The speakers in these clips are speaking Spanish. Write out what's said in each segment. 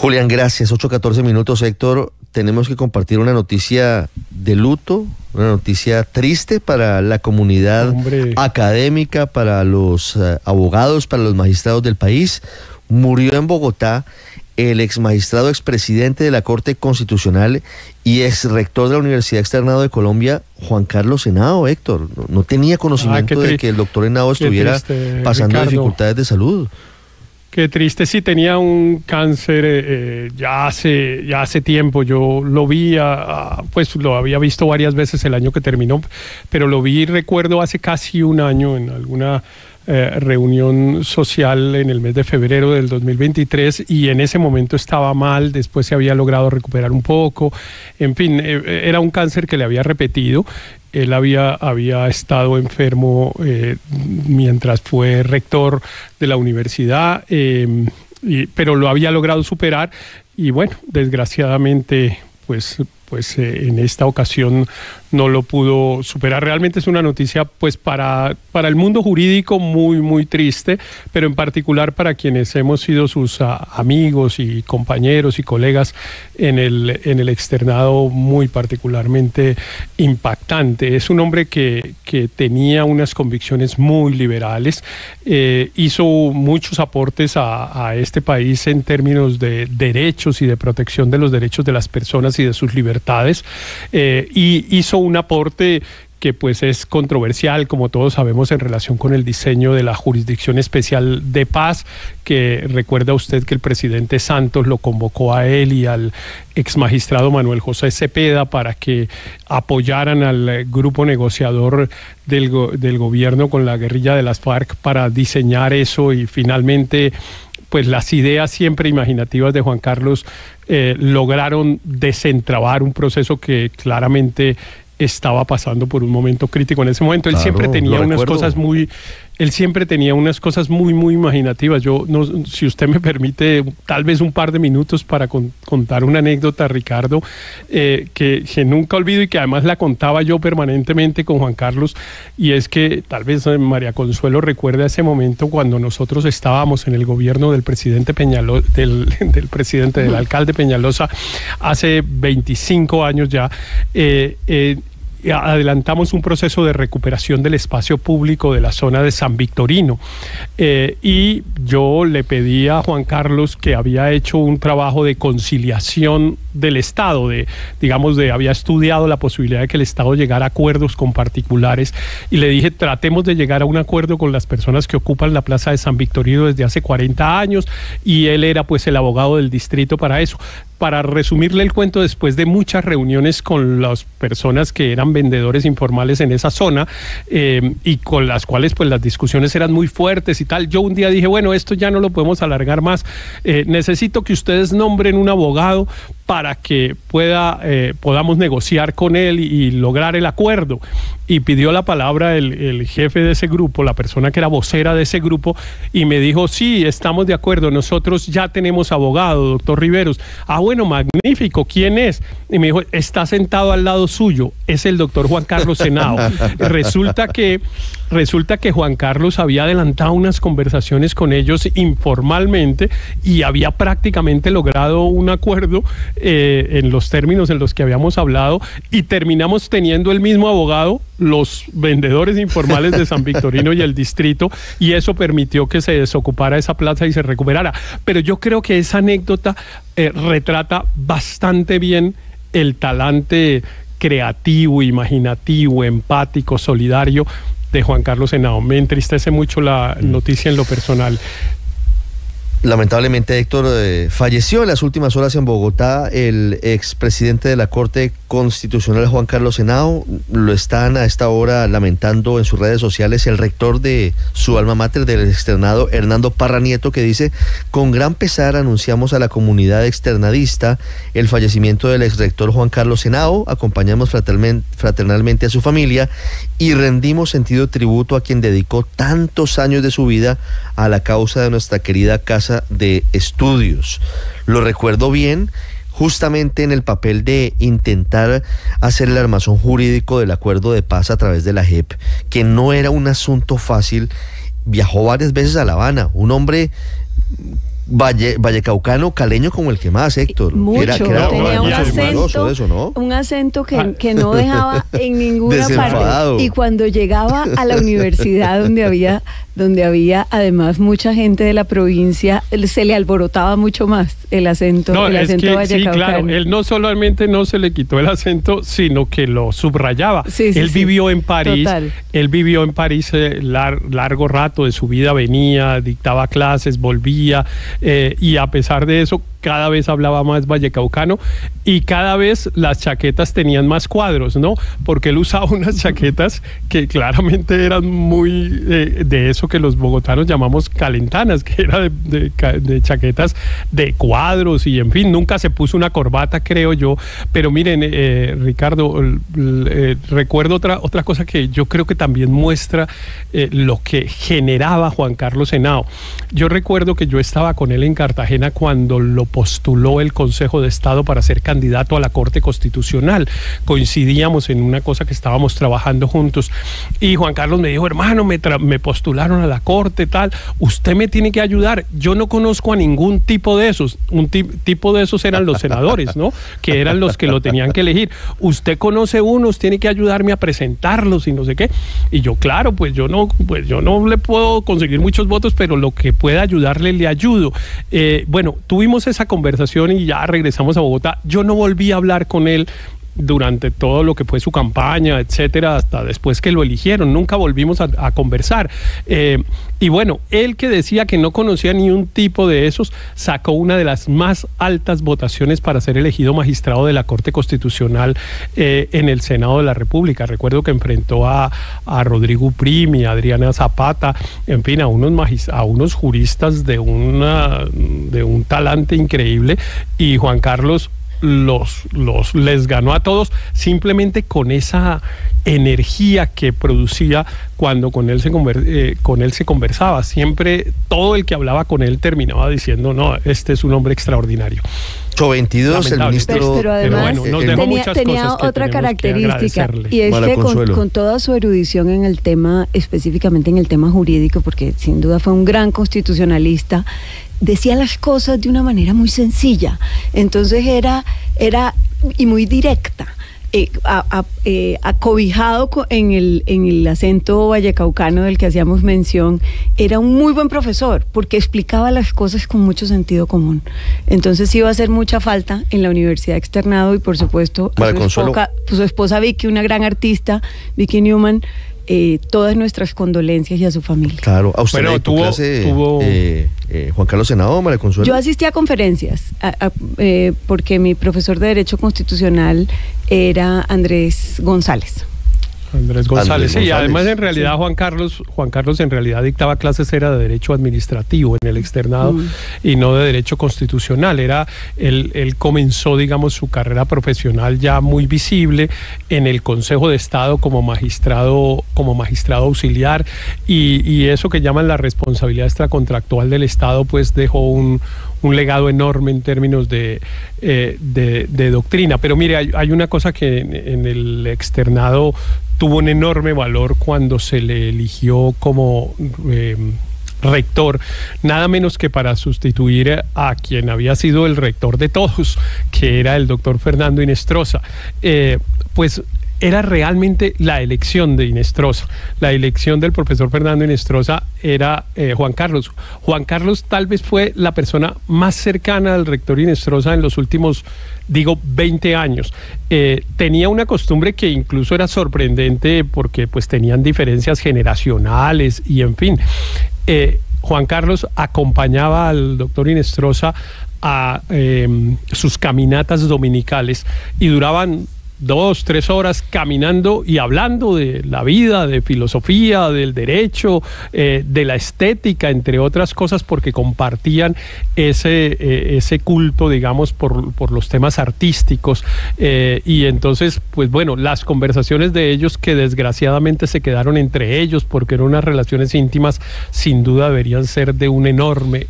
Julián, gracias. 8:14 Héctor, tenemos que compartir una noticia de luto, una noticia triste para la comunidad académica, para los abogados, para los magistrados del país. Murió en Bogotá el exmagistrado, expresidente de la Corte Constitucional y exrector de la Universidad Externado de Colombia, Juan Carlos Henao. Héctor, no tenía conocimiento de que el doctor Henao estuviera pasando Ricardo, dificultades de salud. Qué triste, sí, tenía un cáncer ya hace tiempo. Yo lo vi, pues lo había visto varias veces el año que terminó, pero lo vi, recuerdo, hace casi un año en alguna reunión social en el mes de febrero del 2023, y en ese momento estaba mal. Después se había logrado recuperar un poco. En fin, era un cáncer que le había repetido. Él había estado enfermo mientras fue rector de la universidad, pero lo había logrado superar, y bueno, desgraciadamente pues en esta ocasión no lo pudo superar. Realmente es una noticia pues para el mundo jurídico muy, muy triste, pero en particular para quienes hemos sido sus amigos y compañeros y colegas en el externado, muy particularmente impactante. Es un hombre que tenía unas convicciones muy liberales, hizo muchos aportes a este país en términos de derechos y de protección de los derechos de las personas y de sus libertades, y hizo un aporte que pues es controversial, como todos sabemos, en relación con el diseño de la Jurisdicción Especial de Paz, que recuerda usted que el presidente Santos lo convocó a él y al exmagistrado Manuel José Cepeda para que apoyaran al grupo negociador del gobierno con la guerrilla de las FARC para diseñar eso, y finalmente pues las ideas siempre imaginativas de Juan Carlos lograron desentrabar un proceso que claramente estaba pasando por un momento crítico en ese momento. Él siempre tenía unas cosas muy... Él siempre tenía unas cosas muy, muy imaginativas. Yo, no, si usted me permite, tal vez un par de minutos para contar una anécdota, Ricardo, que nunca olvido y que además la contaba yo permanentemente con Juan Carlos, y es que tal vez María Consuelo recuerda ese momento cuando nosotros estábamos en el gobierno del presidente Peñalosa, del alcalde Peñalosa, hace 25 años ya. Adelantamos un proceso de recuperación del espacio público de la zona de San Victorino, y yo le pedí a Juan Carlos, que había hecho un trabajo de conciliación del Estado, había estudiado la posibilidad de que el Estado llegara a acuerdos con particulares, y le dije, tratemos de llegar a un acuerdo con las personas que ocupan la plaza de San Victorino desde hace 40 años, y él era pues el abogado del distrito para eso. Para resumirle el cuento, después de muchas reuniones con las personas que eran vendedores informales en esa zona, y con las cuales pues las discusiones eran muy fuertes y tal, yo un día dije, bueno, esto ya no lo podemos alargar más, necesito que ustedes nombren un abogado para que podamos negociar con él y lograr el acuerdo. Y pidió la palabra el jefe de ese grupo, la persona que era vocera de ese grupo, y me dijo, sí, estamos de acuerdo, nosotros ya tenemos abogado, doctor Riveros. Ah, bueno, magnífico, ¿quién es? Y me dijo, está sentado al lado suyo, es el doctor Juan Carlos Henao. Resulta que Juan Carlos había adelantado unas conversaciones con ellos informalmente y había prácticamente logrado un acuerdo en los términos en los que habíamos hablado, y terminamos teniendo el mismo abogado, los vendedores informales de San Victorino y el distrito, y eso permitió que se desocupara esa plaza y se recuperara. Pero yo creo que esa anécdota retrata bastante bien el talante creativo, imaginativo, empático, solidario de Juan Carlos Henao. Me entristece mucho la noticia en lo personal. Lamentablemente, Héctor, falleció en las últimas horas en Bogotá el expresidente de la Corte Constitucional, Juan Carlos Henao. Lo están a esta hora lamentando en sus redes sociales el rector de su alma mater del externado, Hernando Parra Nieto, que dice: con gran pesar anunciamos a la comunidad externadista el fallecimiento del exrector Juan Carlos Henao, acompañamos fraternalmente a su familia y rendimos sentido tributo a quien dedicó tantos años de su vida a la causa de nuestra querida casa de estudios. Lo recuerdo bien, justamente en el papel de intentar hacer el armazón jurídico del acuerdo de paz a través de la JEP, que no era un asunto fácil. Viajó varias veces a La Habana, un hombre vallecaucano, caleño como el que más, Héctor. Mucho, tenía un acento que no dejaba en ninguna parte. Y cuando llegaba a la universidad donde había además mucha gente de la provincia, se le alborotaba mucho más el acento vallecaucano. Sí, claro, él no solamente no se le quitó el acento, sino que lo subrayaba. Él vivió en París, largo rato de su vida, venía, dictaba clases, volvía, y a pesar de eso cada vez hablaba más vallecaucano y cada vez las chaquetas tenían más cuadros, ¿no? Porque él usaba unas chaquetas que claramente eran muy de eso que los bogotanos llamamos calentanas, que era de chaquetas de cuadros y en fin, nunca se puso una corbata, creo yo. Pero miren, Ricardo, recuerdo otra cosa que yo creo que también muestra lo que generaba Juan Carlos Henao. Yo recuerdo que yo estaba con él en Cartagena cuando lo postuló el Consejo de Estado para ser candidato a la Corte Constitucional. Coincidíamos en una cosa que estábamos trabajando juntos y Juan Carlos me dijo: hermano, me postularon a la Corte, tal, usted me tiene que ayudar, yo no conozco a ningún tipo de esos. Un tipo de esos eran los senadores, ¿no? Que eran los que lo tenían que elegir. Usted conoce unos, tiene que ayudarme a presentarlos y no sé qué. Y yo, claro, pues yo no le puedo conseguir muchos votos, pero lo que pueda ayudarle, le ayudo. Bueno, tuvimos esa conversación y ya regresamos a Bogotá. Yo no volví a hablar con él durante todo lo que fue su campaña, etcétera, hasta después que lo eligieron. Nunca volvimos a conversar. Y bueno, él, que decía que no conocía ni un tipo de esos, sacó una de las más altas votaciones para ser elegido magistrado de la Corte Constitucional en el Senado de la República. Recuerdo que enfrentó a Rodrigo Primi, a Adriana Zapata, en fin, a unos juristas de un talante increíble, y Juan Carlos les ganó a todos simplemente con esa energía que producía cuando con él se conversaba. Siempre todo el que hablaba con él terminaba diciendo: no, este es un hombre extraordinario. 22, el ministro. Pero además tenía otra característica, y es que con toda su erudición en el tema, específicamente en el tema jurídico, porque sin duda fue un gran constitucionalista, decía las cosas de una manera muy sencilla. Entonces era y muy directa. Acobijado en el acento vallecaucano del que hacíamos mención, era un muy buen profesor porque explicaba las cosas con mucho sentido común. Entonces iba a hacer mucha falta en la Universidad Externado, y por supuesto a su esposa Vicky, una gran artista, Vicky Newman. Todas nuestras condolencias y a su familia. Claro, a usted tuvo Juan Carlos Henao, María Consuelo. Yo asistí a conferencias porque mi profesor de Derecho Constitucional era Andrés González. Sí, además en realidad Juan Carlos en realidad dictaba clases, era de Derecho Administrativo en el Externado y no de Derecho Constitucional. Él comenzó, digamos, su carrera profesional ya muy visible en el Consejo de Estado como magistrado auxiliar, y eso que llaman la responsabilidad extracontractual del Estado, pues dejó un legado enorme en términos de doctrina. Pero mire, hay una cosa que en el Externado tuvo un enorme valor cuando se le eligió como rector, nada menos que para sustituir a quien había sido el rector de todos, que era el doctor Fernando Hinestrosa. Pues era realmente la elección de Hinestrosa, la elección del profesor Fernando Hinestrosa era Juan Carlos. Juan Carlos tal vez fue la persona más cercana al rector Hinestrosa en los últimos, 20 años. Tenía una costumbre que incluso era sorprendente porque pues tenían diferencias generacionales y en fin. Juan Carlos acompañaba al doctor Hinestrosa a sus caminatas dominicales y duraban 2-3 horas caminando y hablando de la vida, de filosofía, del derecho, de la estética, entre otras cosas, porque compartían ese culto, digamos, por los temas artísticos. Y entonces, pues bueno, las conversaciones de ellos, que desgraciadamente se quedaron entre ellos porque eran unas relaciones íntimas, sin duda deberían ser de un enorme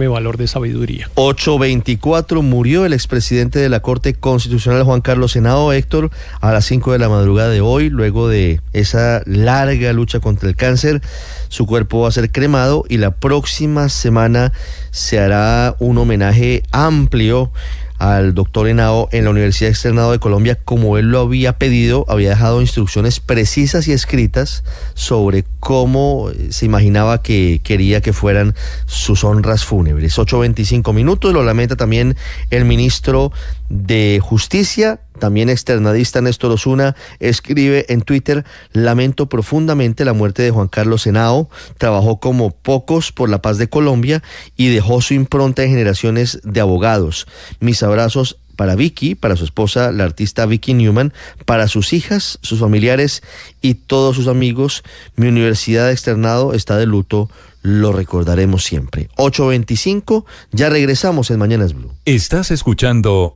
valor de sabiduría. 8:24, murió el expresidente de la Corte Constitucional, Juan Carlos Henao. Héctor Héctor, a las 5 de la madrugada de hoy, luego de esa larga lucha contra el cáncer, su cuerpo va a ser cremado y la próxima semana se hará un homenaje amplio al doctor Henao en la Universidad Externado de Colombia, como él lo había pedido. Había dejado instrucciones precisas y escritas sobre cómo se imaginaba que quería que fueran sus honras fúnebres. 8:25, lo lamenta también el ministro de Justicia, también externadista Néstor Osuna, escribe en Twitter: lamento profundamente la muerte de Juan Carlos Henao, trabajó como pocos por la paz de Colombia y dejó su impronta en generaciones de abogados. Mis abrazos para Vicky, para su esposa, la artista Vicky Newman, para sus hijas, sus familiares y todos sus amigos. Mi universidad de externado está de luto, lo recordaremos siempre. 8:25, ya regresamos en Mañanas Blue. Estás escuchando